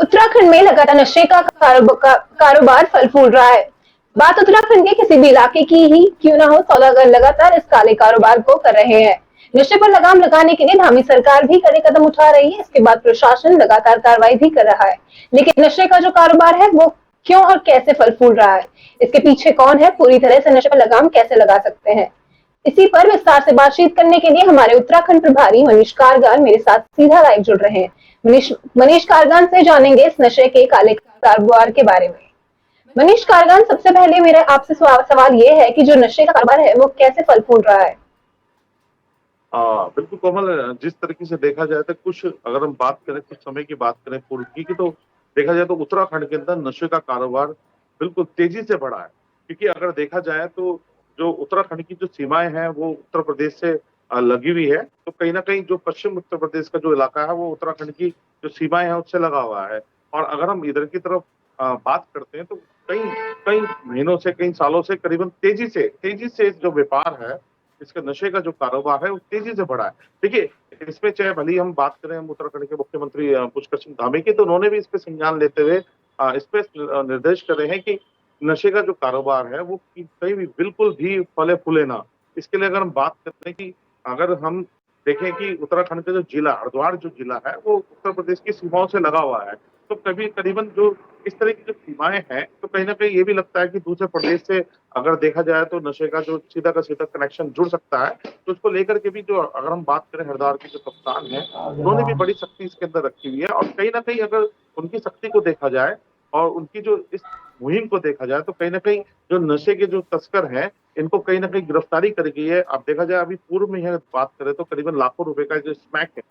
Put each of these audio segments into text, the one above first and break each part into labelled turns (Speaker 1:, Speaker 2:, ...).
Speaker 1: उत्तराखंड में लगातार नशे का कारोबार फल फूल रहा है। बात उत्तराखंड के किसी भी इलाके की ही क्यों ना हो, सौदागर लगातार इस काले कारोबार को कर रहे हैं। नशे पर लगाम लगाने के लिए धामी सरकार भी कड़े कदम उठा रही है। इसके बाद प्रशासन लगातार कार्रवाई भी कर रहा है। लेकिन नशे का जो कारोबार है वो क्यों और कैसे फल फूल रहा है, इसके पीछे कौन है, पूरी तरह से नशे पर लगाम कैसे लगा सकते हैं, इसी पर विस्तार से बातचीत करने के लिए हमारे उत्तराखंड प्रभारी मनीष कारगान मेरे साथ सीधा लाइव जुड़ रहे हैं। मनीष कारगान से जानेंगे इस नशे के काले कारोबार के बारे में। मनीष कारगान, सबसे पहले मेरा आपसे सवाल ये है कि जो नशे का कारोबार है वो कैसे फल फूल रहा है।
Speaker 2: बिल्कुल कोमल, जिस तरीके से देखा जाए तो कुछ अगर हम बात करें, कुछ समय की बात करें पूर्व की तो देखा जाए तो उत्तराखंड के अंदर नशे का कारोबार बिल्कुल तेजी से बढ़ा है। क्योंकि अगर देखा जाए तो जो उत्तराखंड की जो सीमाएं हैं वो उत्तर प्रदेश से लगी हुई है। तो कहीं ना कहीं जो पश्चिम उत्तर प्रदेश का जो इलाका है वो उत्तराखंड की जो सीमाएं हैं उससे लगा हुआ है। और अगर हम इधर की तरफ बात करते हैं तो कई कई महीनों से, कई सालों से करीबन तेजी से जो व्यापार है, इसका नशे का जो कारोबार है वो तेजी से बढ़ा है। देखिए, इसमें चाहे भले ही हम बात करें हम उत्तराखंड के मुख्यमंत्री पुष्कर सिंह धामी की, तो उन्होंने भी इस पे संज्ञान लेते हुए इस पे निर्देश करे हैं कि नशे का जो कारोबार है वो कहीं भी बिल्कुल भी फले फूले ना। इसके लिए अगर हम बात करते हैं कि अगर हम देखें कि उत्तराखंड का जो जिला हरिद्वार जो जिला है वो उत्तर प्रदेश की सीमाओं से लगा हुआ है। तो कभी करीबन जो इस तरह की जो सीमाएं हैं तो कहीं ना कहीं ये भी लगता है कि दूसरे प्रदेश से अगर देखा जाए तो नशे का जो सीधा का सीधा कनेक्शन जुड़ सकता है। तो उसको लेकर के भी जो अगर हम बात करें हरिद्वार के जो कप्तान है उन्होंने भी बड़ी सख्ती इसके अंदर रखी हुई है। और कहीं ना कहीं अगर उनकी सख्ती को देखा जाए और उनकी जो इस मुहिम को देखा जाए तो कहीं ना कहीं जो नशे के जो तस्कर हैं इनको कहीं ना कहीं गिरफ्तारी करी गई है। अब देखा जाए अभी पूर्व में है बात करें तो करीबन लाखों रुपए का जो स्मैक है,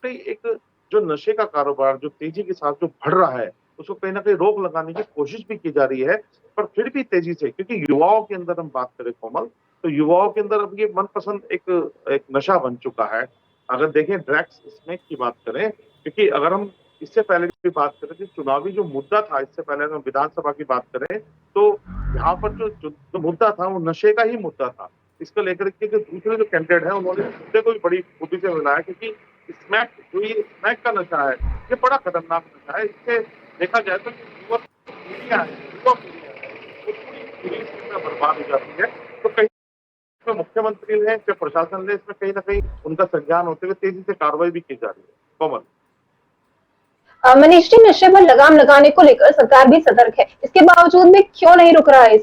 Speaker 2: एक जो नशे का कारोबार जो तेजी के साथ जो बढ़ रहा है उसको कहीं ना कहीं रोक लगाने की कोशिश भी की जा रही है। पर फिर भी तेजी से, क्योंकि युवाओं के अंदर हम बात करें कोमल, तो युवाओं के अंदर अब ये मनपसंद एक एक नशा बन चुका है। अगर देखें ड्रग्स स्मैक की बात करें, क्योंकि अगर हम इससे पहले की बात करें कि चुनावी जो मुद्दा था, इससे पहले अगर हम विधानसभा की बात करें तो यहाँ पर जो मुद्दा था वो नशे का ही मुद्दा था। इसको लेकर के जो दूसरे जो कैंडिडेट है उन्होंने इस मुद्दे को भी बड़ी खूबी से मिलाया, क्योंकि स्मैक जो ये स्मैक का नशा है ये बड़ा खतरनाक नशा है। इससे देखा जाए तो युवा पीढ़ियां है, युवा पीढ़ियां है वो पूरी पीढ़ी इसके अंदर बर्बाद हो जाती है। तो कहीं इसमें मुख्यमंत्री ने, चाहे प्रशासन ने, इसमें कहीं ना कहीं उनका संज्ञान होते हुए तेजी से कार्रवाई भी की जा रही है। कोमल,
Speaker 1: मनीष जी, नशे पर लगाम लगाने को लेकर सरकार भी सतर्क है, इसके बावजूद भी क्यों नहीं रुक रहा है।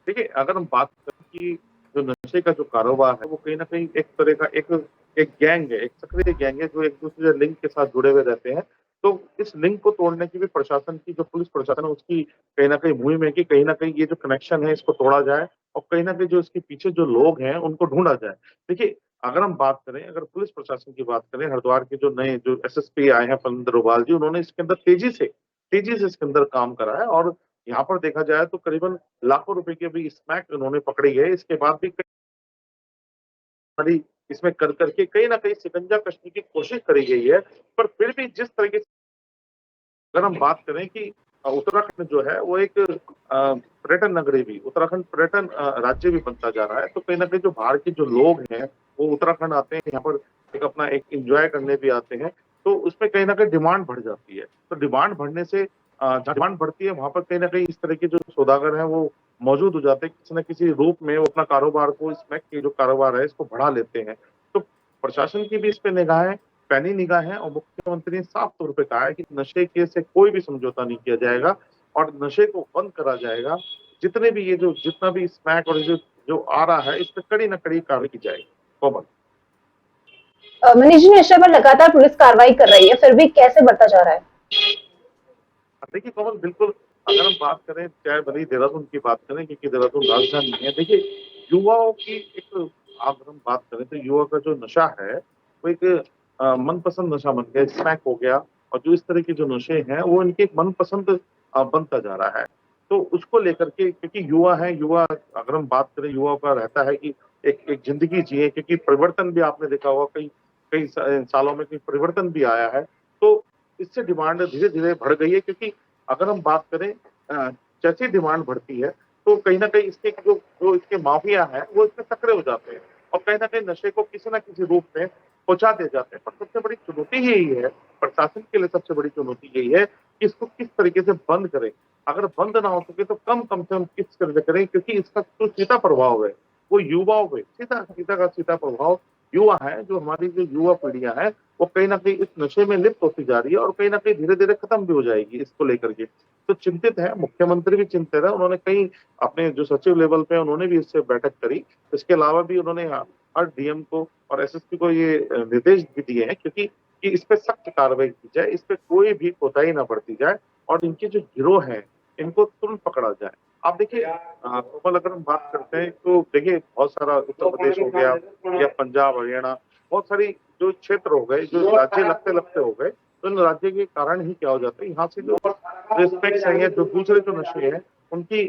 Speaker 2: देखिए अगर हम बात करें कि जो नशे का जो कारोबार है वो कहीं ना कहीं एक तरह का एक एक गैंग है, एक सक्रिय गैंग है जो एक दूसरे लिंक के साथ जुड़े हुए रहते हैं। तो इस लिंक को तोड़ने की भी प्रशासन की, जो पुलिस प्रशासन है उसकी कहीं ना कहीं मुहिम है कि कहीं ना कहीं ये जो कनेक्शन है इसको तोड़ा जाए और कहीं ना कहीं जो इसके पीछे जो लोग हैं उनको ढूंढा जाए। देखिए अगर हम बात करें, अगर पुलिस प्रशासन की बात करें, हरिद्वार के जो नए जो एसएसपी आए हैं फलिंदर डोभाल जी, उन्होंने इसके अंदर तेजी से इसके अंदर काम करा है। और यहाँ पर देखा जाए तो करीबन लाखों रुपए की अभी स्मैक उन्होंने पकड़ी है। इसके बाद भी बड़ी इसमें कर करके कहीं ना कहीं शिकंजा कसने की कोशिश करी गई है। पर फिर भी जिस तरीके से अगर हम बात करें कि उत्तराखंड जो है वो एक पर्यटन नगरी भी, उत्तराखंड पर्यटन राज्य भी बनता जा रहा है। तो कहीं ना कहीं जो बाहर के जो लोग हैं वो उत्तराखंड आते हैं, यहाँ पर एक अपना एक एंजॉय करने भी आते हैं। तो उसमें कहीं ना कहीं डिमांड बढ़ जाती है। तो डिमांड बढ़ने से जहाँ डिमांड बढ़ती है वहां पर कहीं ना कहीं इस तरह के जो सौदागर हैं वो मौजूद हो जाते हैं, किसी न किसी रूप में वो अपना कारोबार को, स्मैक के जो कारोबार है इसको बढ़ा लेते हैं। तो प्रशासन की भी इस पे निगाहें, पैनी निगाहें, और मुख्यमंत्री ने साफ तौर पे कहा है कि नशे के से कोई भी समझौता नहीं किया जाएगा और नशे को बंद करा जाएगा। जितने भी ये जो जितना भी स्मैक और जो जो आ रहा है इस पे कड़ी न कड़ी कार्रवाई की जाएगी। कोमल,
Speaker 1: मनीष जी, नशे पर लगातार पुलिस कार्रवाई कर रही है, फिर भी कैसे बढ़ता जा रहा है।
Speaker 2: देखिए कोमल, बिल्कुल अगर हम बात करें, चाहे भले ही देहरादून की बात करें क्योंकि देहरादून राजधानी है। देखिए युवाओं की एक, अगर हम बात करें तो युवा का जो नशा है वो एक मनपसंद नशा बन गया, स्मैक हो गया। और जो इस तरह के जो नशे हैं वो इनके एक मनपसंद बनता जा रहा है। तो उसको लेकर के, क्योंकि युवा है, युवा अगर हम बात करें युवा का रहता है कि एक एक जिंदगी जिए, क्योंकि परिवर्तन भी आपने देखा होगा कई कई सालों में कई परिवर्तन भी आया है। तो इससे डिमांड धीरे धीरे बढ़ गई है, क्योंकि अगर हम बात करें जैसी डिमांड बढ़ती है तो कहीं ना कहीं इसके जो जो इसके माफिया हैं वो इसमें सक्रिय हो जाते हैं। और कहीं ना कहीं नशे को किसी न किसी रूप में पहुंचा दे जाते हैं। पर सबसे बड़ी चुनौती यही है, प्रशासन के लिए सबसे बड़ी चुनौती यही है कि इसको किस तरीके से बंद करें। अगर बंद ना हो सके तो कम से कम किस तरह से करें, क्योंकि इसका जो सीधा प्रभाव है वो युवाओं पे सीधा प्रभाव युवा है। जो हमारी जो युवा पीढ़ियां हैं वो कहीं ना कहीं इस नशे में लिप्त होती जा रही है और कहीं ना कहीं धीरे धीरे खत्म भी हो जाएगी इसको लेकर के। तो चिंतित है, मुख्यमंत्री भी चिंतित है। उन्होंने कई अपने जो सचिव लेवल पे उन्होंने भी इससे बैठक करी। इसके अलावा भी उन्होंने हर डीएम को और एसएसपी को ये निर्देश भी दिए हैं क्योंकि कि इस पे सख्त कार्रवाई की जाए, इस पे कोई भी कोताही ना बरती जाए और इनके जो गिरोह है इनको तुरंत पकड़ा जाए। आप देखिए कोमल, अगर हम बात करते हैं तो देखिए बहुत सारा उत्तर प्रदेश हो गया या पंजाब हरियाणा, बहुत सारी जो क्षेत्र हो गए, जो राज्य लगते लगते हो गए, तो इन राज्य के कारण ही क्या हो जाता है, यहाँ से जो रिस्पेक्ट है, जो दूसरे जो नशे हैं उनकी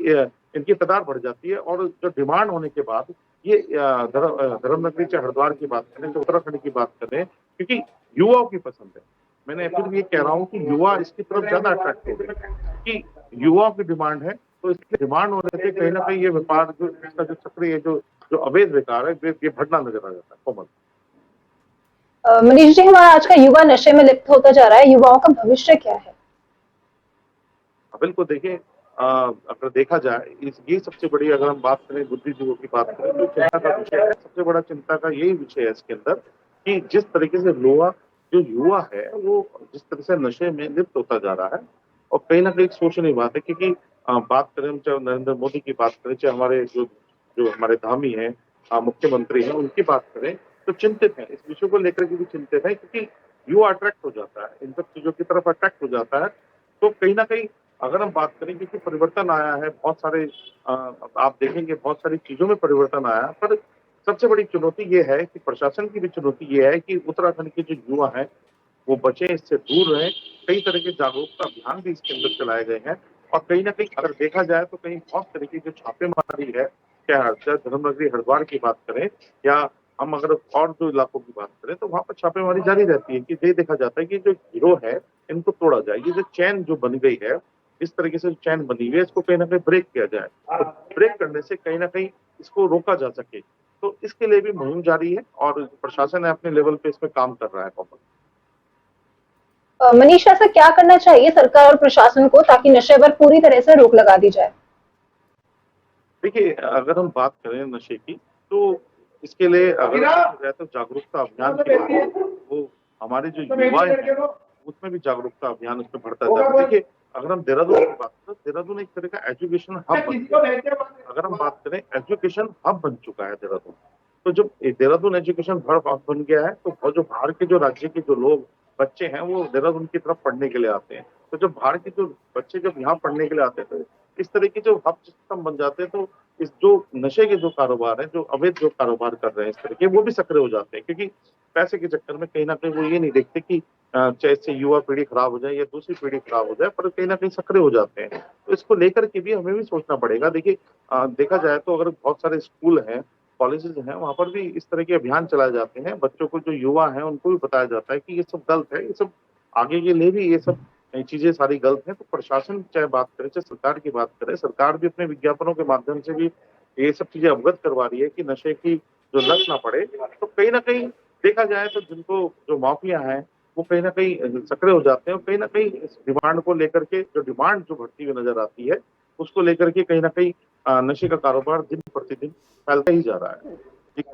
Speaker 2: इनकी तादाद बढ़ जाती है। और जो डिमांड होने के बाद ये धर्म नगरी चाहे हरिद्वार की बात करें, जो उत्तराखंड की बात करें, क्योंकि युवाओं की पसंद है। मैंने फिर भी ये कह रहा हूँ कि युवा इसकी तरफ ज्यादा अट्रैक्ट हो गए कि युवाओं की डिमांड है, तो इसकी डिमांड होने से कहीं ना कहीं ये व्यापार जो इसका जो सक्रिय जो अवैध व्यापार है ये बढ़ना नजर आ जाता है। कोमल,
Speaker 1: मनीष जी, हमारा आज का युवा नशे में लिप्त होता जा रहा है, युवाओं का भविष्य क्या है?
Speaker 2: बिल्कुल देखिए, अगर देखा जाए ये सबसे बड़ी, अगर हम बात करें बुद्धिजीवियों की बात करें, तो चिंता का विषय है, सबसे बड़ा चिंता का यही विषय है इसके अंदर कि जिस तरीके से जो युवा है वो जिस तरह से नशे में लिप्त होता जा रहा है। और कहीं ना कहीं सोचने की बात है क्योंकि बात करें हम चाहे नरेंद्र मोदी की बात करें, चाहे हमारे जो जो हमारे धामी हैं, मुख्यमंत्री हैं, उनकी बात करें, तो चिंतित है, इस विषय को लेकर के भी चिंतित है क्योंकि युवा अट्रैक्ट हो जाता है, इन सब चीजों की तरफ अट्रैक्ट हो जाता है। तो कहीं ना कहीं अगर हम बात करें, क्योंकि परिवर्तन आया है बहुत सारे, आप देखेंगे बहुत सारी चीजों में परिवर्तन आया है, पर सबसे बड़ी चुनौती ये है कि प्रशासन की भी चुनौती ये है कि उत्तराखंड के जो युवा हैं वो बचे, इससे दूर रहें। कई तरह के जागरूकता अभियान भी इसके अंदर चलाए गए हैं और कहीं ना कहीं अगर देखा जाए तो कहीं बहुत तरह की जो छापेमारी है, चाहे धर्मनगरी हरिद्वार की बात करें या हम अगर और जो इलाकों की बात करें, तो वहां पर छापेमारी जारी रहती है कि ये देखा जाता है कि जो गिरोह है इनको तोड़ा जाए। ये जो चैन जो बन गई है, इस तरीके से चैन बनी हुई है, इसको कहीं ना कहीं ब्रेक किया जाए। तो ब्रेक करने से कहीं ना कहीं इसको रोका जा सके, तो इसके लिए भी मुहिम जारी है और प्रशासन है अपने लेवल पे इसमें काम कर रहा है।
Speaker 1: मनीष, ऐसा क्या करना चाहिए सरकार और प्रशासन को ताकि नशे पर पूरी तरह से रोक लगा दी जाए?
Speaker 2: देखिए, अगर हम बात करें नशे की, तो इसके लिए अगर देखा जाए तो जागरूकता अभियान की बात है, वो हमारे जो युवा हैं उसमें भी जागरूकता अभियान उसमें बढ़ता जा रहा है। देखिए, अगर हम देहरादून की बात करें, देहरादून एक तरह का एजुकेशन हब बन गया है। अगर हम बात करें, एजुकेशन हब बन चुका है देहरादून। तो जब देहरादून एजुकेशन हब बन गया है तो जो बाहर के जो राज्य के जो लोग बच्चे हैं वो देहरादून की तरफ पढ़ने के लिए आते हैं। तो जब बाहर के जो बच्चे जब यहाँ पढ़ने के लिए आते हैं तो इस तरह की जो हब सिस्टम बन जाते हैं, तो इस जो नशे के जो कारोबार है, जो अवैध जो कारोबार कर रहे हैं इस तरह के, वो भी सक्रिय हो जाते हैं क्योंकि पैसे के चक्कर में कहीं ना कहीं वो ये नहीं देखते कि चाहे इससे युवा पीढ़ी खराब हो जाए या दूसरी पीढ़ी खराब हो जाए, पर कहीं ना कहीं सक्रिय हो जाते हैं। तो इसको लेकर के भी हमें भी सोचना पड़ेगा। देखिए, देखा जाए तो अगर बहुत सारे स्कूल हैं, कॉलेजेस हैं, वहां पर भी इस तरह के अभियान चलाए जाते हैं। बच्चों को, जो युवा है उनको भी बताया जाता है कि ये सब गलत है, ये सब आगे के लिए भी ये सब चीजें सारी गलत हैं। तो प्रशासन चाहे बात करे, चाहे सरकार की बात करे, सरकार भी अपने विज्ञापनों के माध्यम से भी ये सब चीजें अवगत करवा रही है कि नशे की जो लत ना पड़े। तो कहीं ना कहीं देखा जाए तो जिनको जो माफिया हैं वो कहीं ना कहीं सक्रिय हो जाते हैं और कहीं ना कहीं इस डिमांड को लेकर के, जो डिमांड जो बढ़ती हुई नजर आती है उसको लेकर के कहीं ना कहीं नशे का कारोबार दिन प्रतिदिन फैलता ही जा रहा है।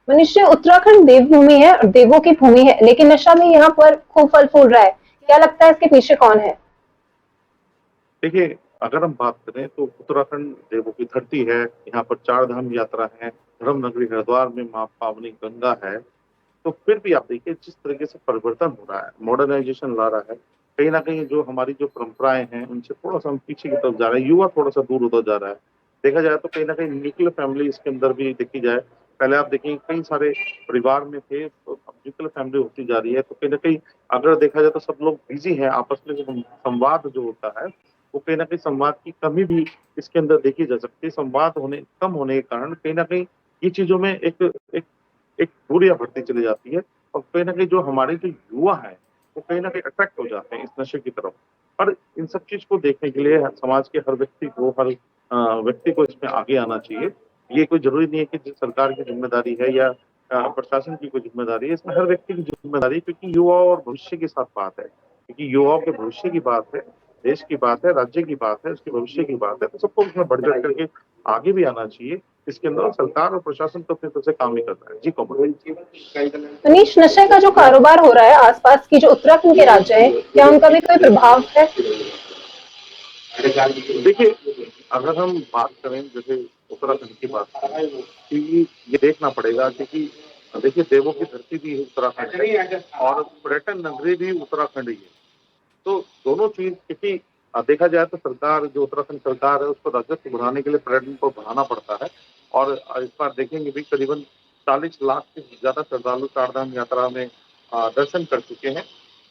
Speaker 1: मनीष जी, उत्तराखंड देवभूमि है और देवों की भूमि है, लेकिन नशा भी यहाँ पर खूब फल फूल रहा है। क्या लगता है इसके पीछे कौन है?
Speaker 2: देखिए, अगर हम बात करें तो उत्तराखंड देवों की धरती है, यहाँ पर 4 धाम यात्रा है, धर्म नगरी हरिद्वार में माँ पावनी गंगा है। तो फिर भी आप देखिए जिस तरीके से परिवर्तन हो रहा है, मॉडर्नाइजेशन ला रहा है, कहीं ना कहीं जो हमारी जो परंपराएं हैं उनसे थोड़ा सा हम पीछे की तरफ जा रहे हैं, युवा थोड़ा सा दूर होता जा रहा है। देखा जाए तो कहीं ना कहीं न्यूक्लियर फैमिली इसके अंदर भी देखी जाए, पहले आप देखेंगे कई सारे परिवार में थे, तो अब न्यूक्लियर फैमिली होती जा रही है। तो कहीं ना कहीं अगर देखा जाए तो सब लोग बिजी हैं, आपस में जो संवाद जो होता है वो कहीं ना कहीं संवाद की कमी भी इसके अंदर देखी जा सकती है। संवाद कम होने के कारण कहीं ना कहीं ये चीजों में एक एक एक दूरियां बढ़ती चली जाती है और कहीं ना कहीं जो हमारे जो युवा है वो कहीं ना कहीं अट्रैक्ट हो जाते हैं इस नशे की तरफ। पर इन सब चीज को देखने के लिए समाज के हर व्यक्ति को इसमें आगे आना चाहिए ये कोई जरूरी नहीं है कि सरकार की जिम्मेदारी है या प्रशासन की कोई जिम्मेदारी है, इसमें हर व्यक्ति की जिम्मेदारी है, क्योंकि युवा और भविष्य के साथ बात है, क्योंकि युवाओं के भविष्य की बात है, देश की बात है, राज्य की बात है, उसके भविष्य की बात है, तो सबको उसमें बढ़ चढ़ करके आगे भी आना चाहिए। इसके अंदर सरकार और प्रशासन तो अपनी तरफ से काम ही कर रहा है। जी कोमल।
Speaker 1: मनीष, नशे का जो कारोबार हो रहा है आसपास की जो उत्तराखंड के राज्य है, क्या उनका भी कोई प्रभाव है?
Speaker 2: देखिए, अगर हम बात करें जैसे उत्तराखंड की बात करें, कि ये देखना पड़ेगा, क्योंकि देखिए देवों की धरती भी उत्तराखंड है और पर्यटन नगरी भी उत्तराखंड ही है। तो दोनों चीज, क्योंकि देखा जाए तो सरकार, जो उत्तराखंड सरकार है, उसको राजस्व बढ़ाने के लिए पर्यटन को बढ़ाना पड़ता है। और इस बार देखेंगे भी करीबन 40 लाख से ज्यादा श्रद्धालु चारधाम यात्रा में दर्शन कर चुके हैं।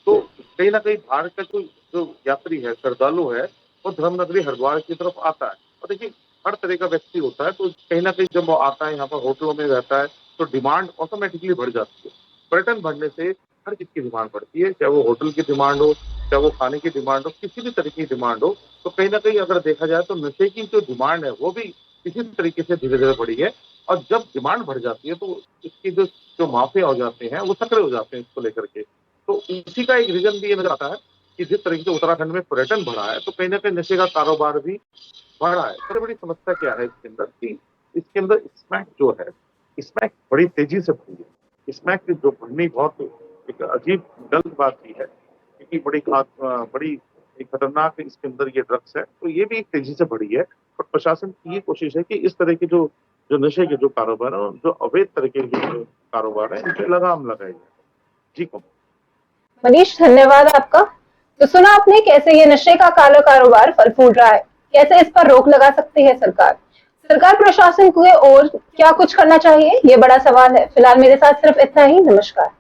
Speaker 2: तो कहीं ना कहीं बाहर का जो यात्री है, श्रद्धालु है, वो धर्मनगरी हरिद्वार की तरफ आता है। और देखिए, हर तरह का व्यक्ति होता है, तो कहीं ना कहीं जब वो आता है यहाँ पर होटलों में रहता है, तो डिमांड ऑटोमेटिकली बढ़ जाती है। पर्यटन बढ़ने से हर चीज की डिमांड बढ़ती है, चाहे वो होटल की डिमांड हो, चाहे वो खाने की डिमांड हो, किसी भी तरह की डिमांड हो। तो कहीं ना कहीं अगर देखा जाए तो नशे की जो डिमांड है वो भी इसी तरीके से धीरे धीरे बढ़ी है। और जब डिमांड बढ़ जाती है तो इसकी जो माफिया हो जाते हैं वो सक्रिय हो जाते हैं इसको लेकर के। तो इसी का एक रीजन भी ये नजर आता है कि जिस तरीके से उत्तराखंड में पर्यटन बढ़ा है, तो कहीं ना कहीं नशे का कारोबार भी बढ़ा है। सबसे बड़ी समस्या क्या है इसके अंदर, कि इसके अंदर स्मैक जो है, स्मैक बड़ी तेजी से बढ़ी है। स्मैक की जो बढ़नी बहुत एक अजीब गलत बात की है, क्योंकि बड़ी एक खतरनाक इसके अंदर ये ड्रग्स है, तो ये भी एक तेजी से बढ़ी है। और प्रशासन की ये कोशिश है कि इस तरह के जो नशे के जो कारोबार है, जो अवैध तरीके के जो कारोबार है, इन पे लगाम लगाई जाए। जी कोमल।
Speaker 1: मनीष, धन्यवाद आपका। तो सुना आपने कैसे ये नशे का काला कारोबार फल फूल रहा है, कैसे इस पर रोक लगा सकती है सरकार। सरकार प्रशासन को और क्या कुछ करना चाहिए, ये बड़ा सवाल है। फिलहाल मेरे साथ सिर्फ इतना ही। नमस्कार।